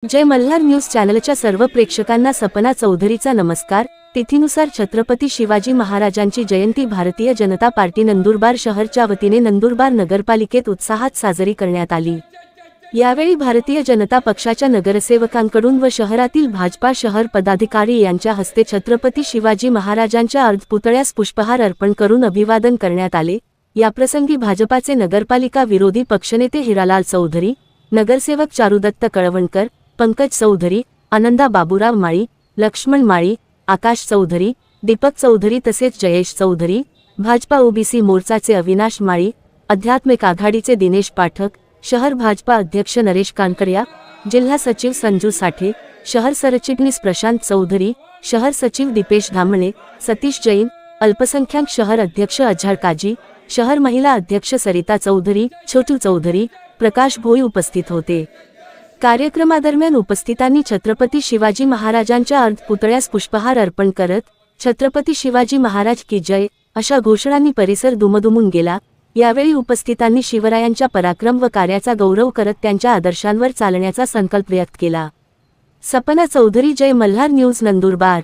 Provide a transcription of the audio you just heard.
जय Malhar news चॅनलच्या सर्व प्रेक्षकांना सपना चौधरीचा नमस्कार। तिथीनुसार छत्रपती शिवाजी महाराजांची जयंती भारतीय जनता पार्टी नंदुरबार शहरच्या वतीने नंदुरबार नगरपालिकेत उत्साहात साजरी करण्यात आली। यावेळी भारतीय जनता पक्षाच्या नगरसेवकांकडून व शहरातील भाजपा शहर पदाधिकारी यांच्या हस्ते छत्रपती शिवाजी महाराजांच्या अर्धपुतळ्यास पुष्पहार अर्पण करून अभिवादन करण्यात आले। याप्रसंगी भाजपाचे नगरपालिका विरोधी पक्षनेते हिरालाल चौधरी, नगरसेवक चारुदत्त कळवणकर, पंकज चौधरी, आनंदा बाबूराव माळी, लक्ष्मण माळी, आकाश चौधरी, दीपक चौधरी तसेच जयेश चौधरी, भाजपा ओबीसी मोर्चाचे अविनाश माळी, आध्यात्मिक आघाडीचे दिनेश पाठक, शहर भाजपा अध्यक्ष नरेश कानकरिया, जिल्हा सचिव संजू साठे, शहर सरचिटणीस प्रशांत चौधरी, शहर सचिव दीपेश धामणे, सतीश जैन, अल्पसंख्याक शहर अध्यक्ष अजहर काजी, शहर महिला अध्यक्ष सरिता चौधरी, छोटू चौधरी, प्रकाश भोई उपस्थित होते। कार्यक्रमादरम्यान उपस्थितांनी छत्रपती शिवाजी महाराजांच्या अर्धपुतळ्यास पुष्पहार अर्पण करत छत्रपती शिवाजी महाराज की जय अशा घोषणांनी परिसर दुमदुमून गेला। यावेळी उपस्थितांनी शिवरायांच्या पराक्रम व कार्याचा गौरव करत त्यांच्या आदर्शांवर चालण्याचा संकल्प व्यक्त केला। सपना चौधरी, जय मल्हार न्यूज, नंदुरबार।